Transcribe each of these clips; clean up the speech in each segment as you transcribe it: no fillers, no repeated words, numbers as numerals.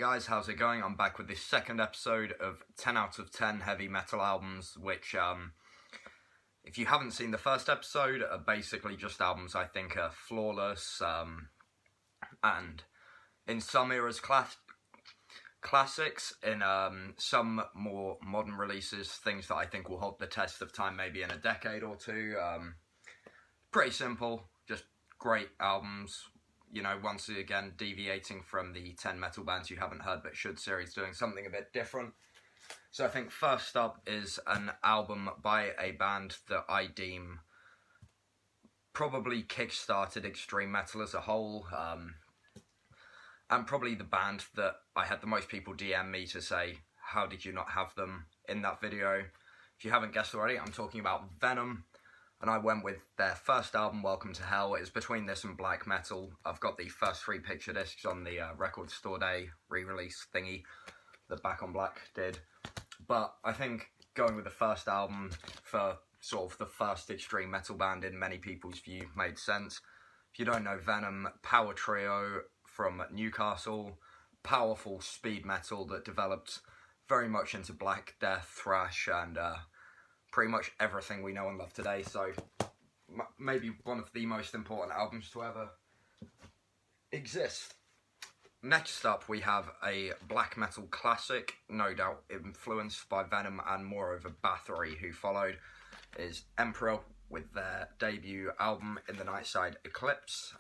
guys, how's it going? I'm back with this second episode of 10 out of 10 heavy metal albums, which, if you haven't seen the first episode, are basically just albums I think are flawless, and in some eras classics, in some more modern releases, things that I think will hold the test of time maybe in a decade or two. Pretty simple, just great albums. You know, once again, deviating from the 10 metal bands you haven't heard but should series, doing something a bit different. So I think first up is an album by a band that I deem probably kick-started extreme metal as a whole, and probably the band that I had the most people DM me to say, how did you not have them in that video? If you haven't guessed already, I'm talking about Venom. And I went with their first album, Welcome to Hell. It's between this and black metal. I've got the first 3 picture discs on the Record Store Day re-release thingy that Back on Black did. But I think going with the first album for sort of the first extreme metal band in many people's view made sense. If you don't know Venom, power trio from Newcastle, powerful speed metal that developed very much into black death, thrash, and pretty much everything we know and love today, so maybe one of the most important albums to ever exist. Next up we have a black metal classic, no doubt influenced by Venom and moreover Bathory, who followed, is Emperor with their debut album In the Nightside Eclipse.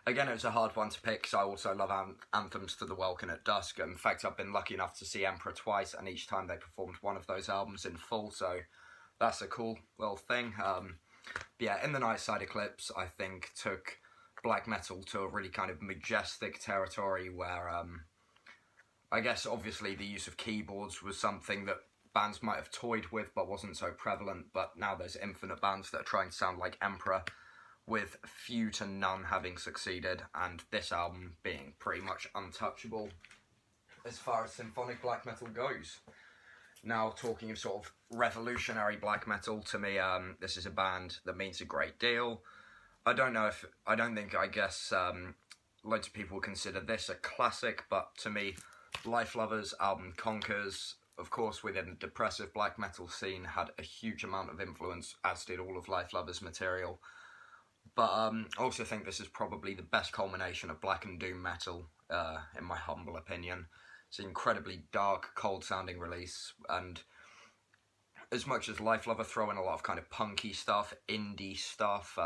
Again, it was a hard one to pick, so I also love anthems to the Welkin at Dusk. In fact, I've been lucky enough to see Emperor twice, and each time they performed one of those albums in full, so that's a cool little thing. But yeah, In the Nightside Eclipse, I think, took black metal to a really kind of majestic territory where, I guess, obviously, the use of keyboards was something that bands might have toyed with, but wasn't so prevalent, but now there's infinite bands that are trying to sound like Emperor, with few to none having succeeded, and this album being pretty much untouchable as far as symphonic black metal goes. Now, talking of sort of revolutionary black metal, to me, this is a band that means a great deal. I guess loads of people consider this a classic, but to me, Life Lovers' album Conquers, of course, within the depressive black metal scene, had a huge amount of influence, as did all of Life Lovers' material. But I also think this is probably the best culmination of black and doom metal, in my humble opinion. It's an incredibly dark, cold-sounding release, and as much as Life Lover throw in a lot of kind of punky stuff, indie stuff,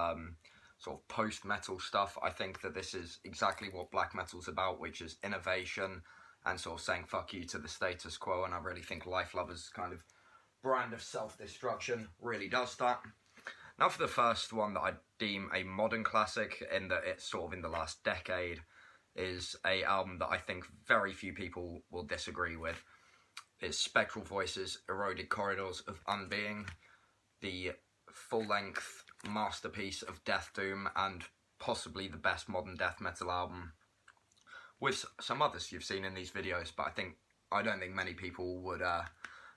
sort of post-metal stuff, I think that this is exactly what black metal's about, which is innovation and sort of saying fuck you to the status quo, and I really think Life Lover's kind of brand of self-destruction really does that. Now for the first one that I deem a modern classic, in that it's sort of in the last decade, is a album that I think very few people will disagree with. It's Spectral Voices' Eroded Corridors of Unbeing, the full-length masterpiece of death doom and possibly the best modern death metal album, with some others you've seen in these videos, but I don't think many people would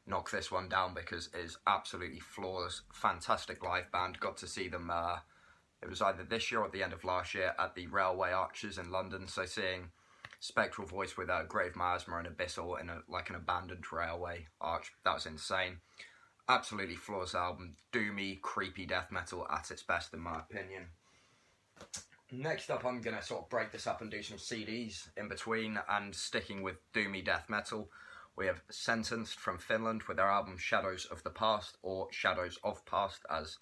knock this one down because it is absolutely flawless, fantastic live band. Got to see them, it was either this year or at the end of last year at the Railway Arches in London, so seeing Spectral Voice with Gravemiasma and Abyssal in an abandoned railway arch, that was insane. Absolutely flawless album, doomy, creepy death metal at its best in my opinion. Next up, I'm going to sort of break this up and do some CDs in between, and sticking with doomy death metal, we have Sentenced from Finland with their album Shadows of the Past, or Shadows of Past as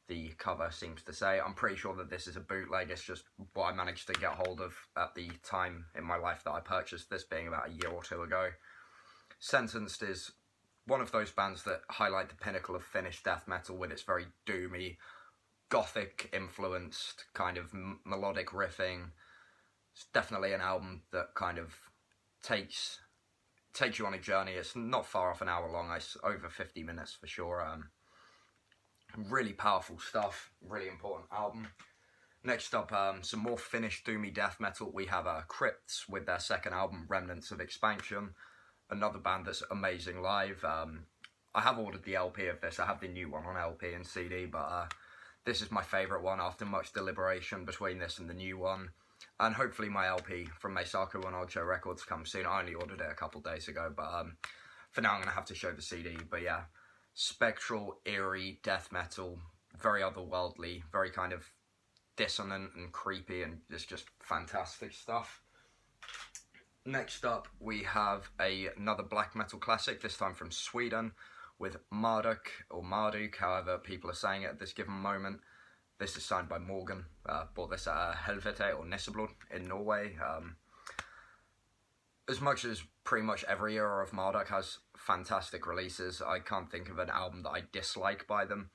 the cover seems to say. I'm pretty sure that this is a bootleg, it's just what I managed to get hold of at the time in my life that I purchased this, being about a year or two ago. Sentenced is one of those bands that highlight the pinnacle of Finnish death metal with its very doomy, gothic influenced kind of melodic riffing. It's definitely an album that kind of takes you on a journey. It's not far off an hour long, it's over 50 minutes for sure. Really powerful stuff, really important album. Next up, some more Finnish doomy death metal. We have Crypts with their second album, Remnants of Expansion. Another band that's amazing live. I have ordered the LP of this. I have the new one on LP and CD, but this is my favourite one after much deliberation between this and the new one. And hopefully my LP from Meisako and Odd Show Records comes soon. I only ordered it a couple days ago, but for now I'm going to have to show the CD. But yeah, spectral, eerie, death metal, very otherworldly, very kind of dissonant and creepy, and it's just fantastic stuff. Next up, we have another black metal classic, this time from Sweden, with Marduk, or Marduk, however people are saying it at this given moment. This is signed by Morgan. Bought this at Helvete or Nisseblod in Norway. As much as pretty much every era of Marduk has fantastic releases, I can't think of an album that I dislike by them.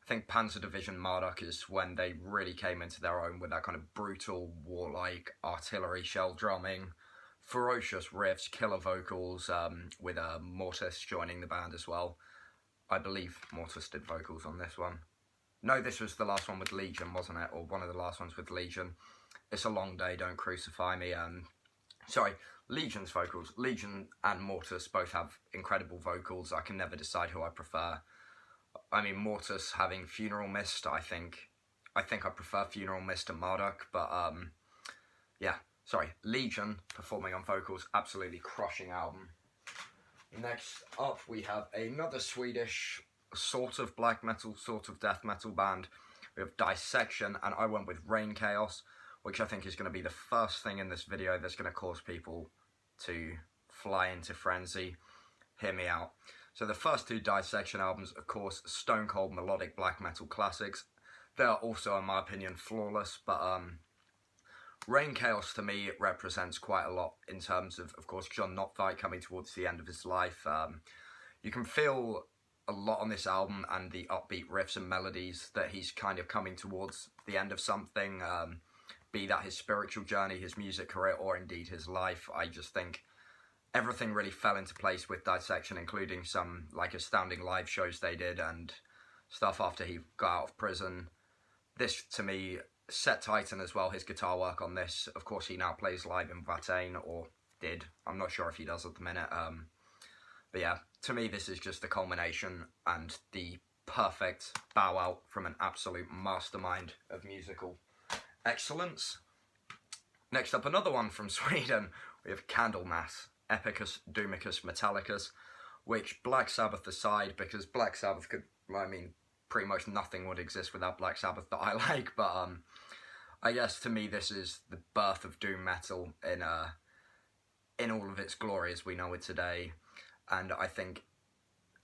I think Panzer Division Marduk is when they really came into their own with that kind of brutal, warlike artillery shell drumming, ferocious riffs, killer vocals, with Mortis joining the band as well. I believe Mortis did vocals on this one. No, this was the last one with Legion, wasn't it? Or one of the last ones with Legion. It's a long day, don't crucify me. Sorry, Legion's vocals. Legion and Mortis both have incredible vocals. I can never decide who I prefer. I mean, Mortis having Funeral Mist, I think I prefer Funeral Mist to Marduk, but yeah, sorry, Legion performing on vocals, absolutely crushing album. Next up, we have another Swedish sort of black metal, sort of death metal band. We have Dissection, and I went with Rain Chaos, which I think is going to be the first thing in this video that's going to cause people to fly into frenzy. Hear me out. So the first two Dissection albums, of course, stone cold melodic black metal classics. They are also, in my opinion, flawless, but Rain Chaos to me represents quite a lot in terms of course, John Notthite coming towards the end of his life. You can feel a lot on this album and the upbeat riffs and melodies that he's kind of coming towards the end of something, be that his spiritual journey, his music career, or indeed his life. I just think everything really fell into place with Dissection, including some like astounding live shows they did and stuff after he got out of prison. This to me, Set Titan as well, his guitar work on this. Of course he now plays live in Vatane, or did. I'm not sure if he does at the minute. But yeah, to me this is just the culmination and the perfect bow out from an absolute mastermind of musical excellence. Next up, another one from Sweden. We have Candlemas Epicus Doomicus Metallicus, which Black Sabbath aside, because Black Sabbath could, I mean, pretty much nothing would exist without Black Sabbath that I like, but I guess to me this is the birth of doom metal in all of its glory as we know it today. And I think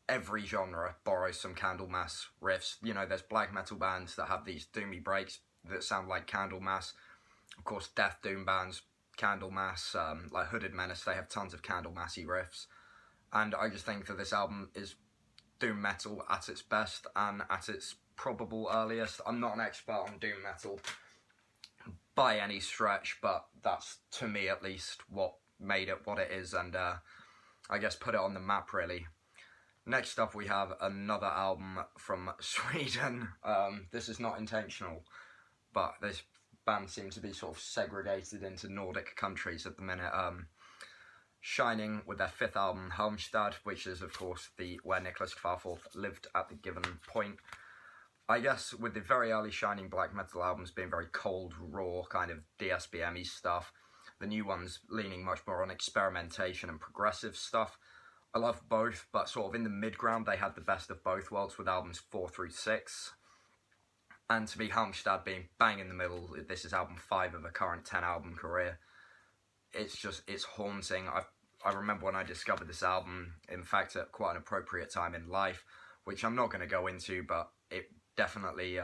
every genre borrows some Candlemas riffs. You know, there's black metal bands that have these doomy breaks that sound like Candlemas. Of course, death doom bands, Candlemas, like Hooded Menace, they have tons of Candlemas-y riffs. And I just think that this album is doom metal at its best and at its probable earliest. I'm not an expert on doom metal by any stretch, but that's, to me at least, what made it what it is, and I guess put it on the map, really. Next up, we have another album from Sweden. This is not intentional, but this band seems to be sort of segregated into Nordic countries at the minute. Shining with their fifth album, Halmstad, which is, of course, where Nicholas Kvarforth lived at the given point. I guess with the very early Shining black metal albums being very cold, raw, kind of DSBM-y stuff, the new ones leaning much more on experimentation and progressive stuff. I love both, but sort of in the mid-ground, they had the best of both worlds with albums 4 through 6. And to me, Halmstad being bang in the middle, this is album 5 of a current 10-album career. It's haunting. I remember when I discovered this album, in fact, at quite an appropriate time in life, which I'm not going to go into, but it definitely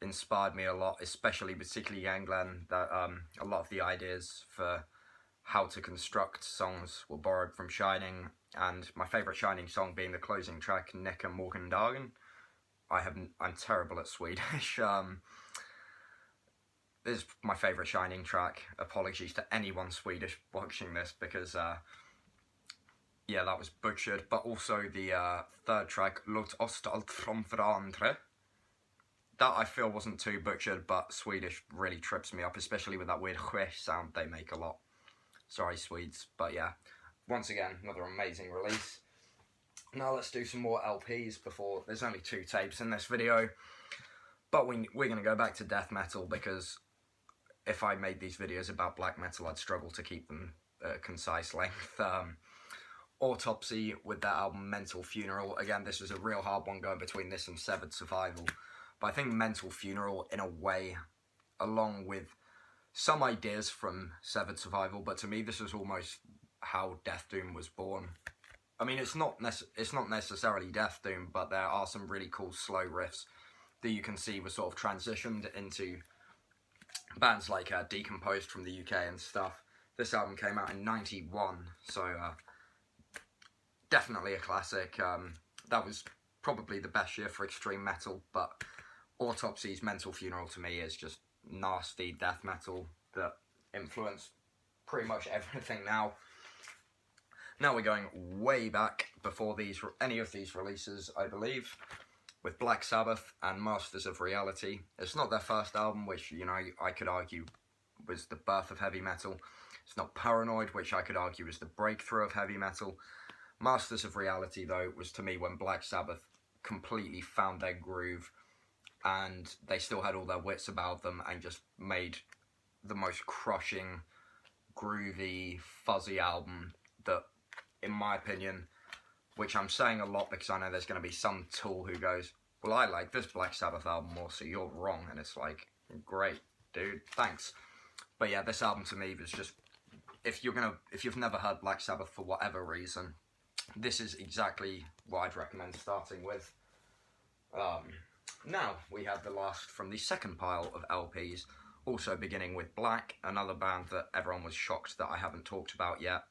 inspired me a lot, especially particularly Ganglen, that a lot of the ideas for how to construct songs were borrowed from Shining, and my favourite Shining song being the closing track, Nicka Morgendagen. I'm terrible at Swedish. This is my favourite Shining track. Apologies to anyone Swedish watching this, because yeah, that was butchered. But also the third track, Låt oss ta allt från varandra. That I feel wasn't too butchered, but Swedish really trips me up, especially with that weird whesh sound they make a lot. Sorry, Swedes. But yeah, once again, another amazing release. Now let's do some more LPs before, there's only 2 tapes in this video. But we're going to go back to death metal, because if I made these videos about black metal, I'd struggle to keep them concise length. Autopsy with their album Mental Funeral. Again, this was a real hard one going between this and Severed Survival. But I think Mental Funeral, in a way, along with some ideas from Severed Survival, but to me this was almost how Death Doom was born. I mean, it's not necessarily Death Doom, but there are some really cool slow riffs that you can see were sort of transitioned into bands like Decomposed from the UK and stuff. This album came out in '91, so definitely a classic. That was probably the best year for extreme metal, but Autopsy's Mental Funeral to me is just nasty death metal that influenced pretty much everything now. Now we're going way back before any of these releases, I believe, with Black Sabbath and Masters of Reality. It's not their first album, which, you know, I could argue was the birth of heavy metal. It's not Paranoid, which I could argue was the breakthrough of heavy metal. Masters of Reality, though, was to me when Black Sabbath completely found their groove and they still had all their wits about them and just made the most crushing, groovy, fuzzy album that, in my opinion, which I'm saying a lot because I know there's going to be some tool who goes, well, I like this Black Sabbath album more, so you're wrong. And it's like, great, dude, thanks. But yeah, this album to me was just, if you've never heard Black Sabbath for whatever reason, this is exactly what I'd recommend starting with. Now we have the last from the second pile of LPs, also beginning with Black, another band that everyone was shocked that I haven't talked about yet.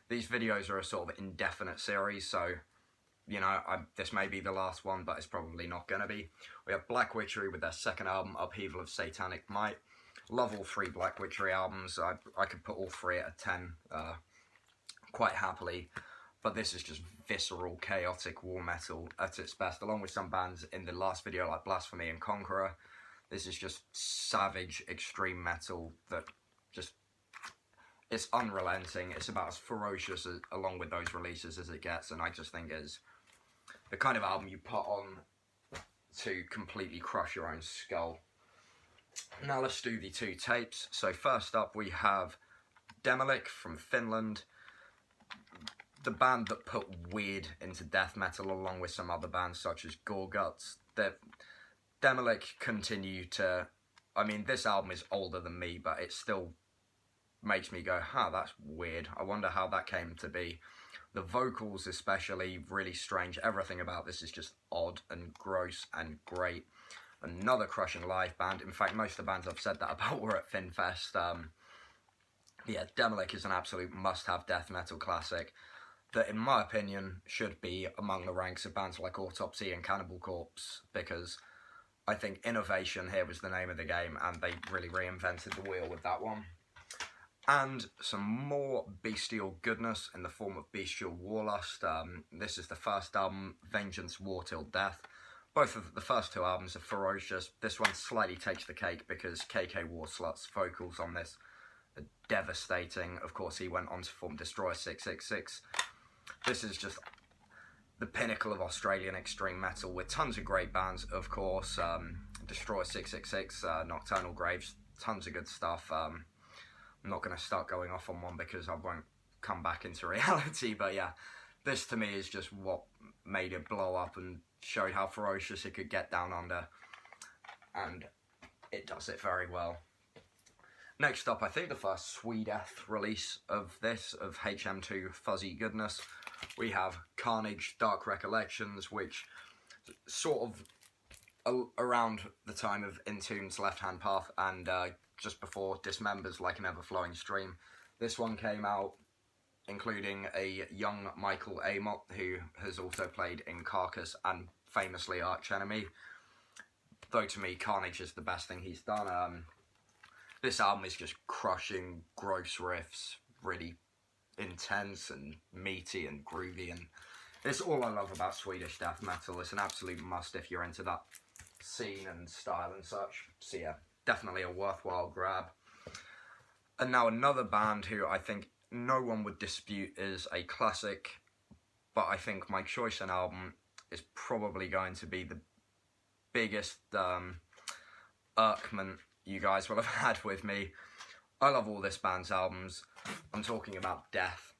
These videos are a sort of indefinite series, so, you know, this may be the last one, but it's probably not going to be. We have Black Witchery with their second album, Upheaval of Satanic Might. Love all three Black Witchery albums. I could put all three at a 10 quite happily. But this is just visceral, chaotic war metal at its best, along with some bands in the last video like Blasphemy and Conqueror. This is just savage, extreme metal that just, it's unrelenting. It's about as ferocious along with those releases as it gets, and I just think is the kind of album you put on to completely crush your own skull. Now let's do the two tapes. So first up we have Demolike from Finland, the band that put weird into death metal along with some other bands such as Gorguts. Demolike continue to, I mean, this album is older than me, but it still makes me go, that's weird. I wonder how that came to be. The vocals especially, really strange. Everything about this is just odd and gross and great. Another crushing live band. In fact, most of the bands I've said that about were at FinFest. Yeah, Demolike is an absolute must-have death metal classic that, in my opinion, should be among the ranks of bands like Autopsy and Cannibal Corpse, because I think innovation here was the name of the game, and they really reinvented the wheel with that one. And some more bestial goodness in the form of Bestial Warlust. This is the first album, Vengeance War Till Death. Both of the first two albums are ferocious. This one slightly takes the cake because KK Warslut's vocals on this are devastating. Of course, he went on to form Destroyer 666. This is just the pinnacle of Australian extreme metal with tons of great bands, of course. Destroyer 666, Nocturnal Graves, tons of good stuff. I'm not going to start going off on one because I won't come back into reality, but yeah, this to me is just what made it blow up and showed how ferocious it could get down under, and it does it very well. Next up, I think the first Swedeath release of this, of HM2 Fuzzy Goodness, we have Carnage Dark Recollections, which sort of around the time of Entombed's Left Hand Path and just before Dismembers Like an Ever-Flowing Stream. This one came out including a young Michael Amott, who has also played in Carcass and famously Arch Enemy. Though to me, Carnage is the best thing he's done. This album is just crushing, gross riffs, really intense and meaty and groovy, and it's all I love about Swedish death metal. It's an absolute must if you're into that scene and style and such. So yeah, definitely a worthwhile grab. And now another band who I think no one would dispute is a classic, but I think my choice in album is probably going to be the biggest irkment you guys will have had with me. I love all this band's albums. I'm talking about Death.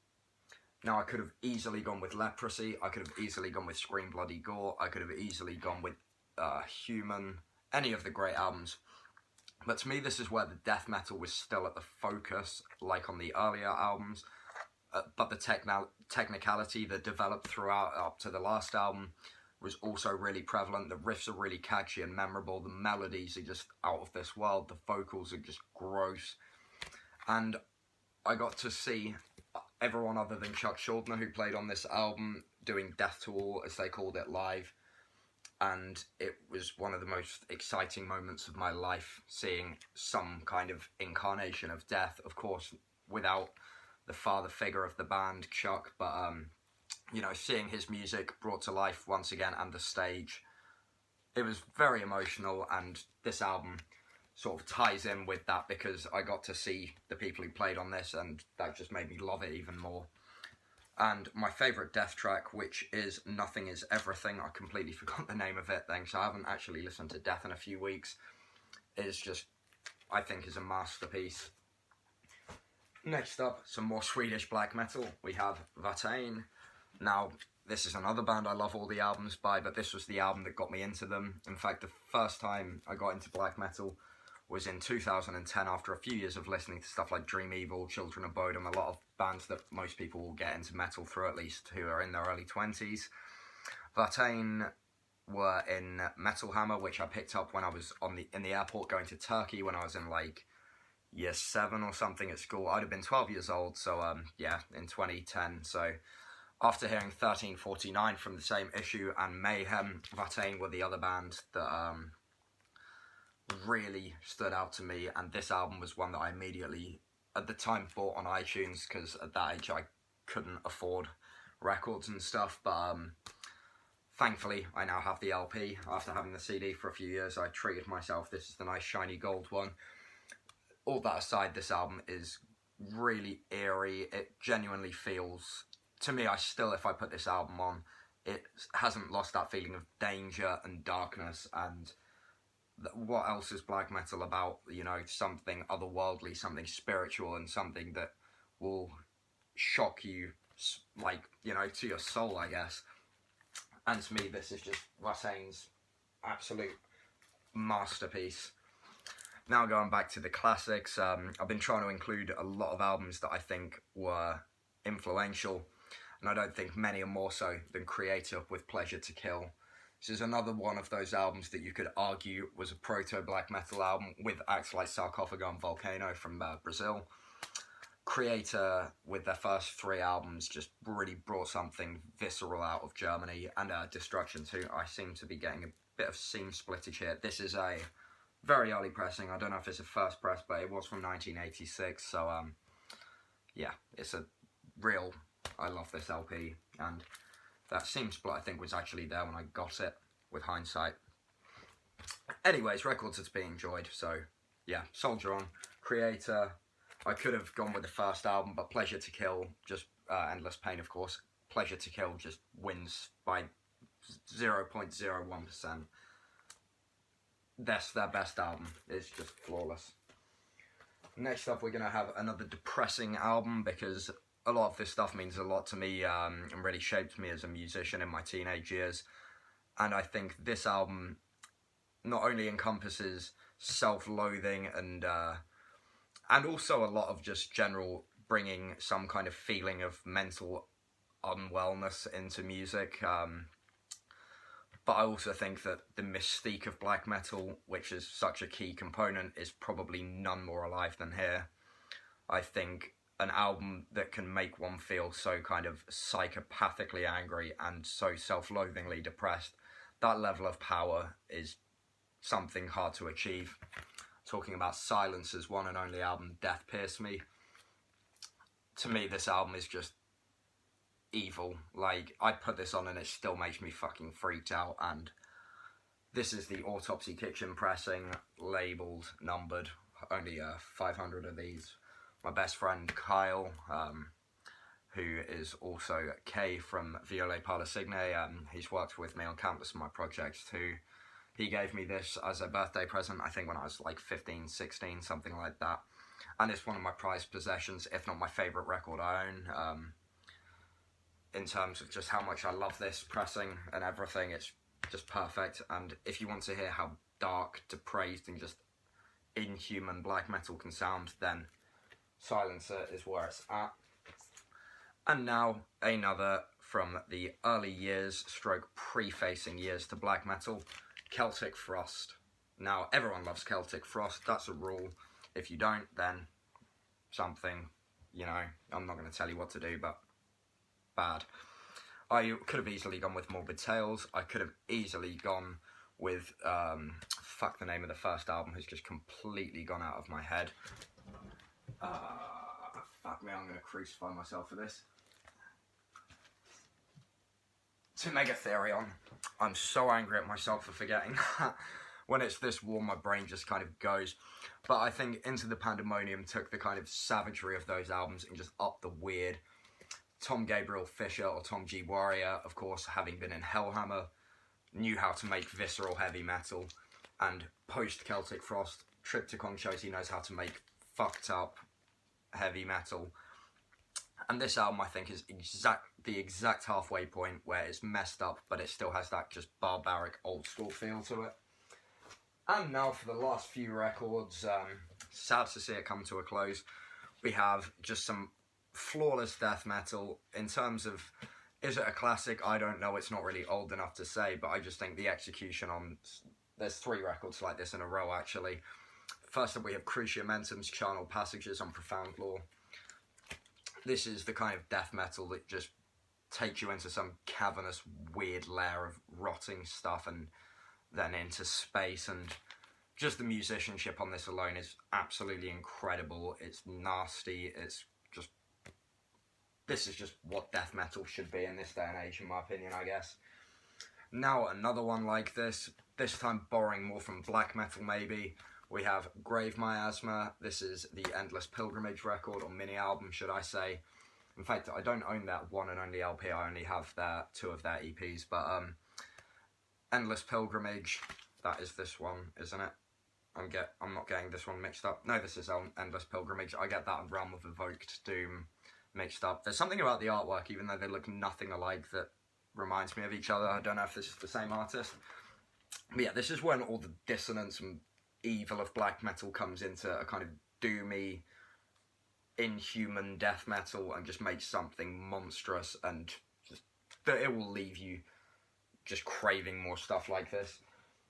Now, I could have easily gone with Leprosy. I could have easily gone with Scream Bloody Gore. I could have easily gone with Human. Any of the great albums. But to me, this is where the death metal was still at the focus, like on the earlier albums. But the technicality that developed throughout up to the last album was also really prevalent. The riffs are really catchy and memorable. The melodies are just out of this world. The vocals are just gross. And I got to see everyone other than Chuck Schuldiner, who played on this album, doing Death to All, as they called it, live. And it was one of the most exciting moments of my life, seeing some kind of incarnation of death. Of course, without the father figure of the band, Chuck, but you know, seeing his music brought to life once again, and the stage, it was very emotional. And this album sort of ties in with that, because I got to see the people who played on this, and that just made me love it even more. And my favourite death track, which is Nothing Is Everything, I completely forgot the name of it, thanks, I haven't actually listened to Death in a few weeks, is just, I think, is a masterpiece. Next up, some more Swedish black metal. We have Watain. Now, this is another band I love all the albums by, but this was the album that got me into them. In fact, the first time I got into black metal was in 2010, after a few years of listening to stuff like Dream Evil, Children of Bodom, a lot of bands that most people will get into metal through, at least who are in their early 20s. Watain were in Metal Hammer, which I picked up when I was in the airport going to Turkey when I was in like year 7 or something at school. I'd have been 12 years old, so yeah, in 2010. So after hearing 1349 from the same issue and Mayhem, Watain were the other band that really stood out to me, and this album was one that I immediately, at the time, bought on iTunes, because at that age I couldn't afford records and stuff, but thankfully I now have the LP. After having the CD for a few years, I treated myself. This is the nice shiny gold one. All that aside, this album is really eerie. It genuinely feels, to me, if I put this album on, it hasn't lost that feeling of danger and darkness. And what else is black metal about? You know, something otherworldly, something spiritual, and something that will shock you, like, you know, to your soul, I guess. And to me, this is just Watain's absolute masterpiece. Now going back to the classics, I've been trying to include a lot of albums that I think were influential, and I don't think many are more so than Creator with Pleasure to Kill. This is another one of those albums that you could argue was a proto-black metal album, with acts like Sarcophagi and Volcano from Brazil. Creator, with their first 3 albums, just really brought something visceral out of Germany, and Destruction too. I seem to be getting a bit of seam splittage here. This is a very early pressing. I don't know if it's a first press, but it was from 1986, so yeah, it's a real, I love this LP, and that seam split, I think, was actually there when I got it, with hindsight. Anyways, records are to be enjoyed, so yeah, soldier on. Creator, I could have gone with the first album, but Pleasure to Kill, just Endless Pain, of course, Pleasure to Kill just wins by 0.01%. That's their best album. It's just flawless. Next up, we're going to have another depressing album, because a lot of this stuff means a lot to me and really shaped me as a musician in my teenage years. And I think this album not only encompasses self-loathing and also a lot of just general bringing some kind of feeling of mental unwellness into music, but I also think that the mystique of black metal, which is such a key component, is probably none more alive than here. I think an album that can make one feel so kind of psychopathically angry and so self-loathingly depressed, that level of power is something hard to achieve. Talking about Silence's one and only album, Death Pierce Me. To me, this album is just evil. Like, I put this on and it still makes me fucking freaked out, and this is the Autopsy kitchen pressing, labelled, numbered, only 500 of these. My best friend Kyle, who is also Kay from Viole Parla Signe, he's worked with me on countless of my projects too. He gave me this as a birthday present, I think when I was like 15, 16, something like that. And it's one of my prized possessions, if not my favourite record I own. In terms of just how much I love this pressing and everything, it's just perfect. And if you want to hear how dark, depraved, and just inhuman black metal can sound, then Silencer is where it's at. And now another from the early years stroke prefacing years to black metal, Celtic Frost. Now everyone loves Celtic Frost, that's a rule. If you don't, then something, you know, I'm not going to tell you what to do, but bad. I could have easily gone with Morbid Tales. I could have easily gone with fuck, the name of the first album has just completely gone out of my head. Fuck me, I'm going to crucify myself for this. To Megatherion. I'm so angry at myself for forgetting that. When it's this warm, my brain just kind of goes. But I think Into the Pandemonium took the kind of savagery of those albums and just upped the weird. Tom Gabriel Fisher, or Tom G. Warrior, of course, having been in Hellhammer, knew how to make visceral heavy metal. And post-Celtic Frost, Triptychon shows he knows how to make fucked up heavy metal. And this album, I think, is the exact halfway point where it's messed up, but it still has that just barbaric old school feel to it. And now for the last few records, sad to see it come to a close, we have just some flawless death metal. In terms of, is it a classic? I don't know, it's not really old enough to say, but I just think the execution on, there's 3 records like this in a row actually. First up we have Cruciamentum's Charnel Passages on Profound Lore. This is the kind of death metal that just takes you into some cavernous weird lair of rotting stuff and then into space, and just the musicianship on this alone is absolutely incredible. It's nasty, it's just, this is just what death metal should be in this day and age, in my opinion, I guess. Now another one like this time borrowing more from black metal maybe, we have Gravemiasma. This is the Endless Pilgrimage record, or mini album should I say. In fact, I don't own that one and only LP, I only have 2 of their EPs, but Endless Pilgrimage, that is this one, isn't it? I'm not getting this one mixed up. No, this is Endless Pilgrimage. I get that and Realm of Evoked Doom mixed up. There's something about the artwork, even though they look nothing alike, that reminds me of each other. I don't know if this is the same artist. But yeah, this is when all the dissonance and evil of black metal comes into a kind of doomy, inhuman death metal and just makes something monstrous, and just that it will leave you just craving more stuff like this,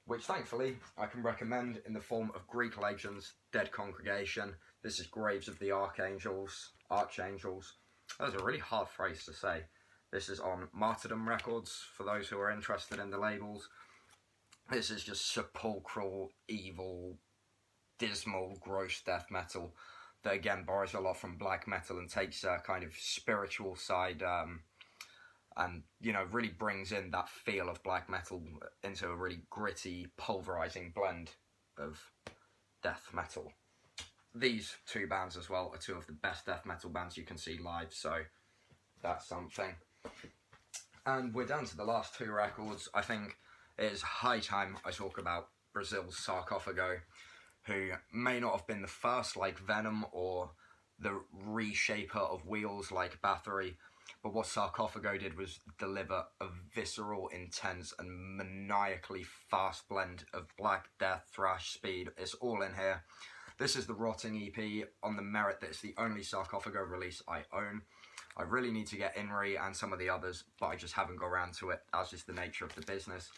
which thankfully I can recommend in the form of Greek Legends, Dead Congregation. This is Graves of the Archangels. That was a really hard phrase to say. This is on Martyrdom Records, for those who are interested in the labels. This is just sepulchral, evil, dismal, gross death metal that again borrows a lot from black metal and takes a kind of spiritual side, and, you know, really brings in that feel of black metal into a really gritty, pulverizing blend of death metal. These 2 bands as well are 2 of the best death metal bands you can see live, so that's something. And we're down to the last 2 records. I think it is high time I talk about Brazil's Sarcophagi, who may not have been the first like Venom or the reshaper of wheels like Bathory, but what Sarcophagi did was deliver a visceral, intense and maniacally fast blend of black death, thrash, speed. It's all in here. This is the Rotting EP on the merit that it's the only Sarcophagi release I own. I really need to get Inri and some of the others, but I just haven't got around to it. That's just the nature of the business.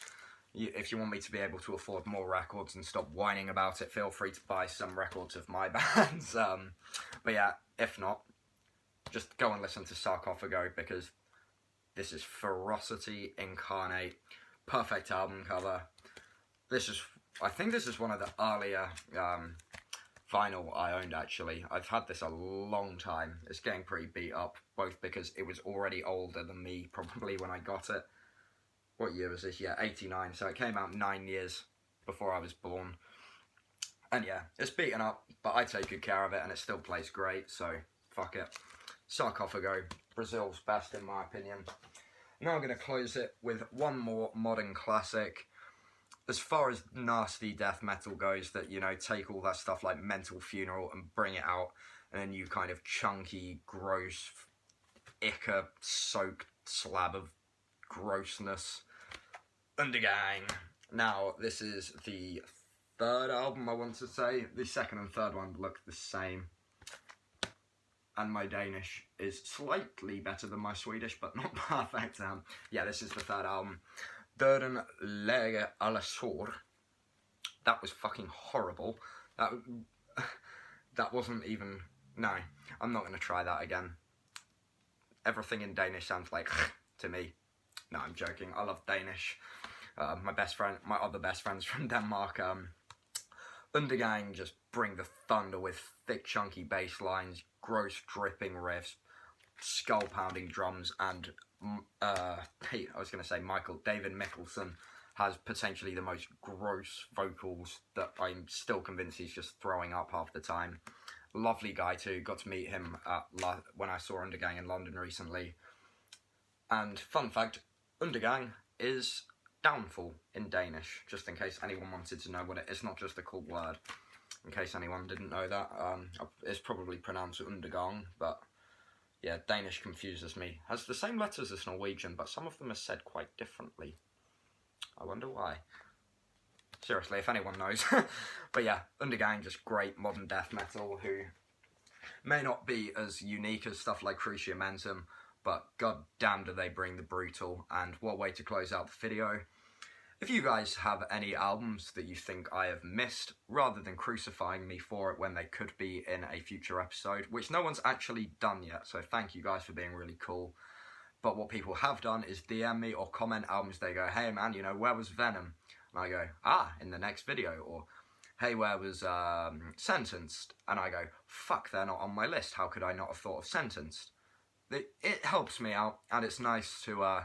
If you want me to be able to afford more records and stop whining about it, feel free to buy some records of my bands. But yeah, if not, just go and listen to Sarcophagi, because this is ferocity incarnate. Perfect album cover. I think this is one of the earlier vinyl I owned actually. I've had this a long time. It's getting pretty beat up, both because it was already older than me probably when I got it. What year was this? Yeah, 89, so it came out 9 years before I was born. And yeah, it's beaten up, but I take good care of it and it still plays great, so fuck it. Sarcophagi, Brazil's best in my opinion. Now I'm going to close it with one more modern classic. as far as nasty death metal goes, that, you know, take all that stuff like Mental Funeral and bring it out in a new kind of chunky, gross, ichor-soaked slab of grossness. Undergang. Now, this is the third album, I want to say. The second and third one look the same. And my Danish is slightly better than my Swedish, but not perfect. Yeah, this is the third album. Döden lägger alla sår. That was fucking horrible. That wasn't even... No, I'm not going to try that again. Everything in Danish sounds like to me. No, I'm joking. I love Danish. My other best friends from Denmark, Undergang just bring the thunder with thick, chunky bass lines, gross, dripping riffs, skull-pounding drums, and David Mikkelsen has potentially the most gross vocals that I'm still convinced he's just throwing up half the time. Lovely guy too. Got to meet him when I saw Undergang in London recently. And fun fact, Undergang is downfall in Danish, just in case anyone wanted to know what it is. It's not just a cool word, in case anyone didn't know that. It's probably pronounced Undergang, but yeah, Danish confuses me. Has the same letters as Norwegian, but some of them are said quite differently. I wonder why. Seriously, if anyone knows. But yeah, Undergang, just great modern death metal, who may not be as unique as stuff like Cruciamentum, but god damn do they bring the brutal. And what way to close out the video. If you guys have any albums that you think I have missed, rather than crucifying me for it when they could be in a future episode, which no one's actually done yet, so thank you guys for being really cool. But what people have done is DM me or comment albums. They go, hey man, you know, where was Venom? And I go, in the next video. Or, hey, where was Sentenced? And I go, fuck, they're not on my list. How could I not have thought of Sentenced? It helps me out, and it's nice to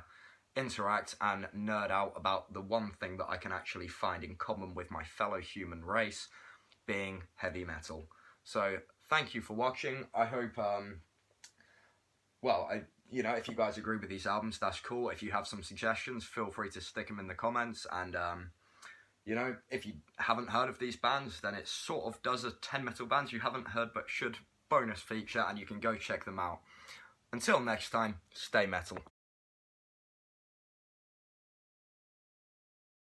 interact and nerd out about the one thing that I can actually find in common with my fellow human race, being heavy metal. So, thank you for watching. I hope, you know, if you guys agree with these albums, that's cool. If you have some suggestions, feel free to stick them in the comments. And, you know, if you haven't heard of these bands, then it sort of does a 10 metal bands you haven't heard but should bonus feature, and you can go check them out. Until next time, stay metal.